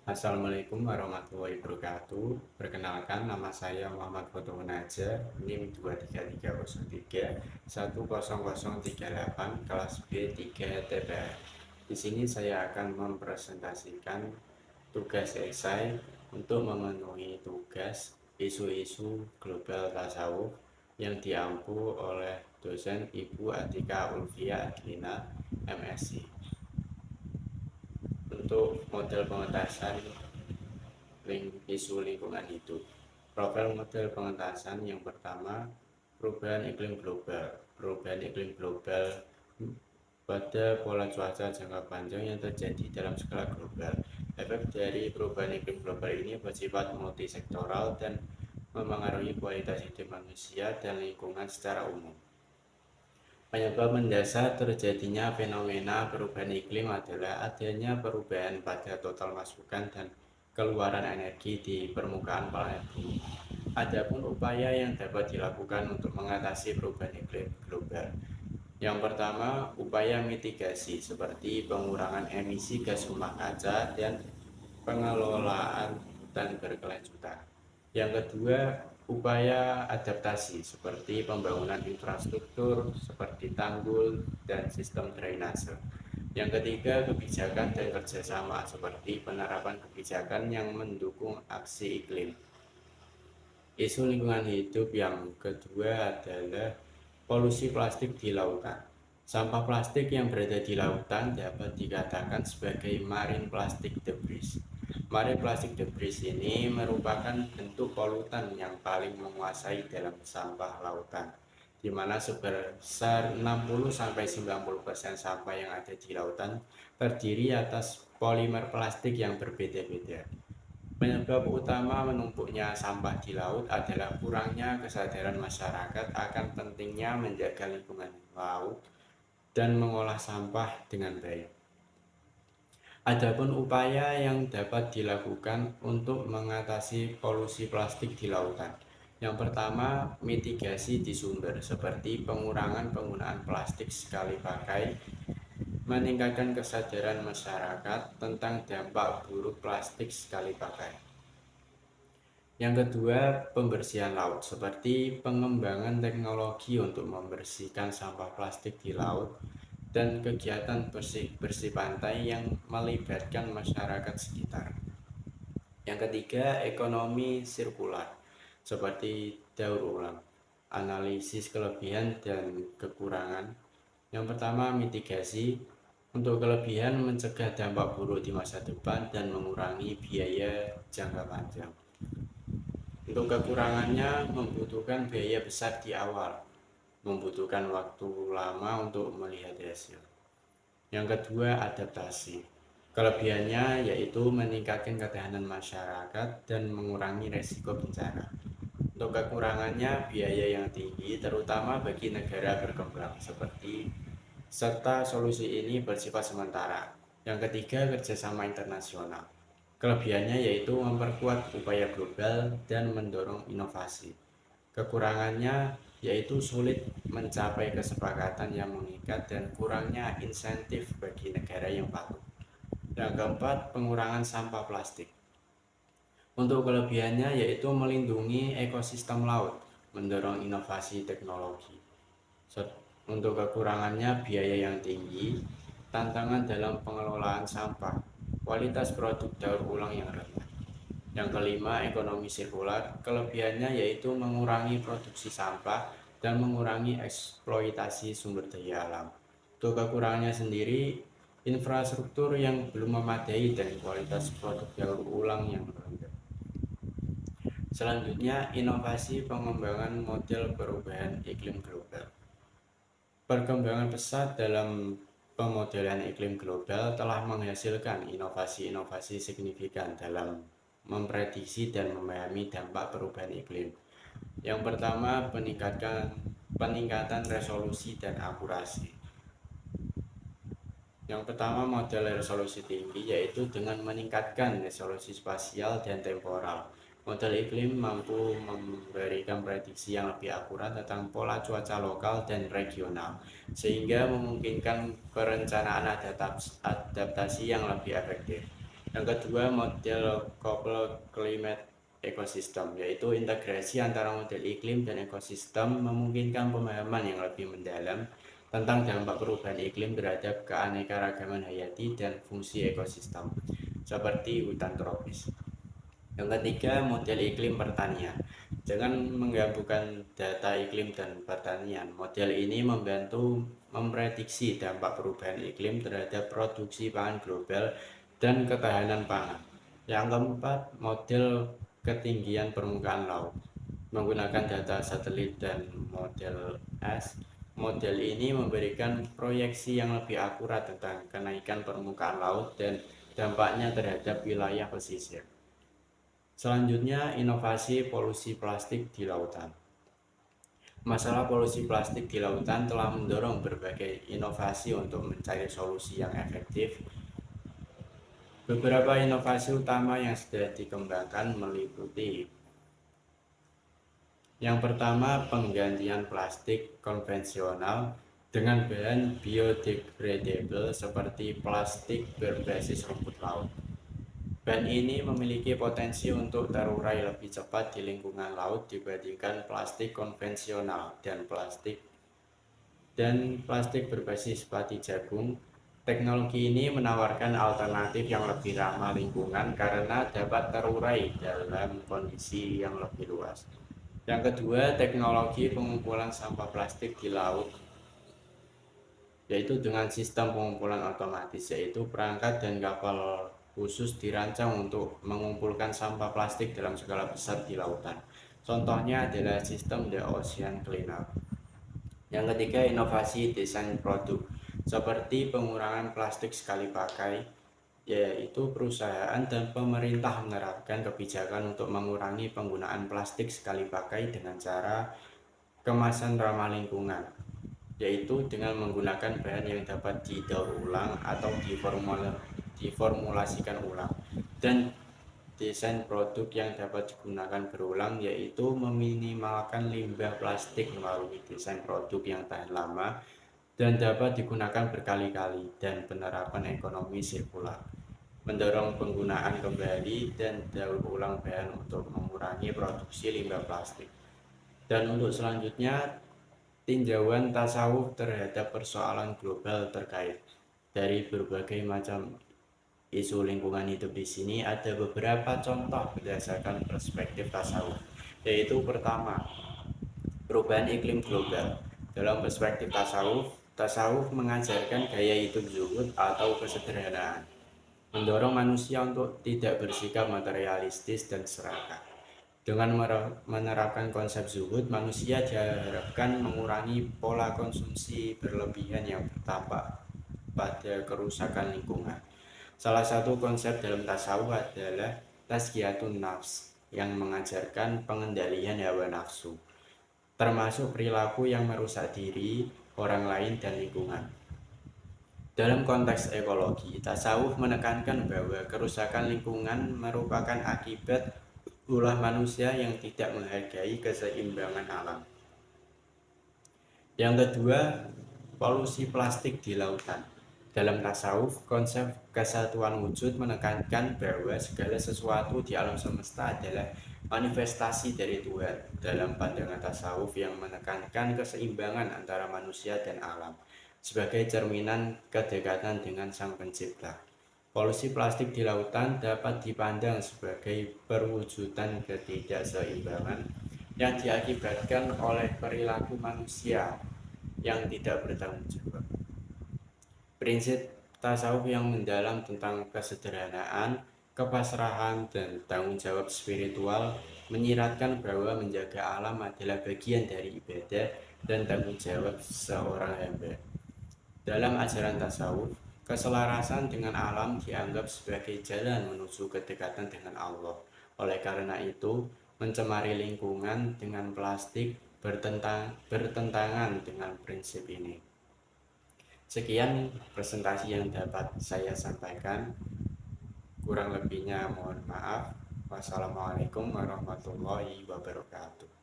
Assalamualaikum warahmatullahi wabarakatuh. Perkenalkan, nama saya Muhammad Foto Naja, NIM 23303 10038, kelas B3 TPR. Di sini saya akan mempresentasikan tugas esai untuk memenuhi tugas isu-isu global tasawuf yang diampu oleh dosen Ibu Atika Ulfia Adlina, MSc. Untuk model pengetasan isu lingkungan hidup. Profil model pengetasan yang pertama, perubahan iklim global. Perubahan iklim global pada pola cuaca jangka panjang yang terjadi dalam skala global. Efek dari perubahan iklim global ini bersifat multisektoral dan memengaruhi kualitas hidup manusia dan lingkungan secara umum. Penyebab mendasar terjadinya fenomena perubahan iklim adalah adanya perubahan pada total masukan dan keluaran energi di permukaan planet bumi. Adapun upaya yang dapat dilakukan untuk mengatasi perubahan iklim global. Yang pertama, upaya mitigasi seperti pengurangan emisi gas rumah kaca dan pengelolaan hutan berkelanjutan. Yang kedua, upaya adaptasi seperti pembangunan infrastruktur seperti tanggul dan sistem drainase. Yang ketiga, kebijakan dan kerjasama seperti penerapan kebijakan yang mendukung aksi iklim. Isu lingkungan hidup yang kedua adalah polusi plastik di lautan. Sampah plastik yang berada di lautan dapat dikatakan sebagai marine plastic debris. Marine plastic debris ini merupakan bentuk polutan yang paling menguasai dalam sampah lautan, di mana sebesar 60-90% sampah yang ada di lautan terdiri atas polimer plastik yang berbeda-beda. Penyebab utama menumpuknya sampah di laut adalah kurangnya kesadaran masyarakat akan pentingnya menjaga lingkungan laut dan mengolah sampah dengan baik. Adapun upaya yang dapat dilakukan untuk mengatasi polusi plastik di lautan. Yang pertama, mitigasi di sumber seperti pengurangan penggunaan plastik sekali pakai, meningkatkan kesadaran masyarakat tentang dampak buruk plastik sekali pakai. Yang kedua, pembersihan laut seperti pengembangan teknologi untuk membersihkan sampah plastik di laut dan kegiatan bersih pantai yang melibatkan masyarakat sekitar. Yang ketiga, ekonomi sirkular seperti daur ulang, analisis kelebihan dan kekurangan. Yang pertama, mitigasi. Untuk kelebihan, mencegah dampak buruk di masa depan dan mengurangi biaya jangka panjang. Untuk kekurangannya, membutuhkan biaya besar di awal, membutuhkan waktu lama untuk melihat hasil. Yang kedua, adaptasi. Kelebihannya yaitu meningkatkan ketahanan masyarakat dan mengurangi resiko bencana. Untuk kekurangannya, biaya yang tinggi terutama bagi negara berkembang serta solusi ini bersifat sementara. Yang ketiga, kerjasama internasional. Kelebihannya yaitu memperkuat upaya global dan mendorong inovasi. Kekurangannya yaitu sulit mencapai kesepakatan yang mengikat dan kurangnya insentif bagi negara yang patuh. Yang keempat, pengurangan sampah plastik. Untuk kelebihannya yaitu melindungi ekosistem laut, mendorong inovasi teknologi. Untuk kekurangannya, biaya yang tinggi, tantangan dalam pengelolaan sampah, kualitas produk daur ulang yang rendah. Yang kelima, ekonomi sirkular. Kelebihannya yaitu mengurangi produksi sampah dan mengurangi eksploitasi sumber daya alam. Untuk kekurangannya sendiri, infrastruktur yang belum memadai dan kualitas produk daur ulang yang rendah. Selanjutnya, inovasi pengembangan model perubahan iklim global. Perkembangan pesat dalam pemodelan iklim global telah menghasilkan inovasi-inovasi signifikan dalam memprediksi dan memahami dampak perubahan iklim. Yang pertama, peningkatan resolusi dan akurasi. Yang pertama, model resolusi tinggi yaitu dengan meningkatkan resolusi spasial dan temporal. Model iklim mampu memberikan prediksi yang lebih akurat tentang pola cuaca lokal dan regional, sehingga memungkinkan perencanaan adaptasi yang lebih efektif. Yang kedua, model coupled climate ecosystem, yaitu integrasi antara model iklim dan ekosistem memungkinkan pemahaman yang lebih mendalam tentang dampak perubahan iklim terhadap keanekaragaman hayati dan fungsi ekosistem, seperti hutan tropis. Yang ketiga, model iklim pertanian. Dengan menggabungkan data iklim dan pertanian, model ini membantu memprediksi dampak perubahan iklim terhadap produksi pangan global dan ketahanan pangan. Yang keempat, model ketinggian permukaan laut. Menggunakan data satelit dan model S, model ini memberikan proyeksi yang lebih akurat tentang kenaikan permukaan laut dan dampaknya terhadap wilayah pesisir. Selanjutnya, inovasi polusi plastik di lautan. Masalah polusi plastik di lautan telah mendorong berbagai inovasi untuk mencari solusi yang efektif. Beberapa inovasi utama yang sudah dikembangkan meliputi: yang pertama, penggantian plastik konvensional dengan bahan biodegradable seperti plastik berbasis rumput laut. Bahan ini memiliki potensi untuk terurai lebih cepat di lingkungan laut dibandingkan plastik konvensional dan plastik berbasis pati jagung. Teknologi ini menawarkan alternatif yang lebih ramah lingkungan karena dapat terurai dalam kondisi yang lebih luas. Yang kedua, teknologi pengumpulan sampah plastik di laut, yaitu dengan sistem pengumpulan otomatis, yaitu perangkat dan kapal khusus dirancang untuk mengumpulkan sampah plastik dalam skala besar di lautan. Contohnya adalah sistem The Ocean Cleanup. Yang ketiga, inovasi desain produk, seperti pengurangan plastik sekali pakai, yaitu perusahaan dan pemerintah menerapkan kebijakan untuk mengurangi penggunaan plastik sekali pakai dengan cara kemasan ramah lingkungan, yaitu dengan menggunakan bahan yang dapat didaur ulang atau diformulasikan ulang, dan desain produk yang dapat digunakan berulang, yaitu meminimalkan limbah plastik melalui desain produk yang tahan lama dan dapat digunakan berkali-kali, dan penerapan ekonomi sirkular, mendorong penggunaan kembali dan daur ulang bahan untuk mengurangi produksi limbah plastik. Dan untuk selanjutnya, tinjauan tasawuf terhadap persoalan global terkait dari berbagai macam isu lingkungan hidup. Di sini ada beberapa contoh berdasarkan perspektif tasawuf, yaitu pertama, perubahan iklim global. Dalam perspektif tasawuf, tasawuf mengajarkan gaya hidup zuhud atau kesederhanaan, mendorong manusia untuk tidak bersikap materialistis dan serakah. Dengan menerapkan konsep zuhud, manusia diharapkan mengurangi pola konsumsi berlebihan yang berdampak pada kerusakan lingkungan. Salah satu konsep dalam tasawuf adalah tazkiyatun nafs, yang mengajarkan pengendalian hawa nafsu, termasuk perilaku yang merusak diri, orang lain, dan lingkungan. Dalam konteks ekologi, tasawuf menekankan bahwa kerusakan lingkungan merupakan akibat ulah manusia yang tidak menghargai keseimbangan alam. Yang kedua, polusi plastik di lautan. Dalam tasawuf, konsep kesatuan wujud menekankan bahwa segala sesuatu di alam semesta adalah manifestasi dari Tuhan. Dalam pandangan tasawuf yang menekankan keseimbangan antara manusia dan alam sebagai cerminan kedekatan dengan Sang Pencipta. Polusi plastik di lautan dapat dipandang sebagai perwujudan ketidakseimbangan yang diakibatkan oleh perilaku manusia yang tidak bertanggung jawab. Prinsip tasawuf yang mendalam tentang kesederhanaan, kepasrahan, dan tanggung jawab spiritual menyiratkan bahwa menjaga alam adalah bagian dari ibadah dan tanggung jawab seorang hamba. Dalam ajaran tasawuf, keselarasan dengan alam dianggap sebagai jalan menuju kedekatan dengan Allah. Oleh karena itu, mencemari lingkungan dengan plastik bertentangan dengan prinsip ini. Sekian presentasi yang dapat saya sampaikan. Kurang lebihnya mohon maaf. Wassalamualaikum warahmatullahi wabarakatuh.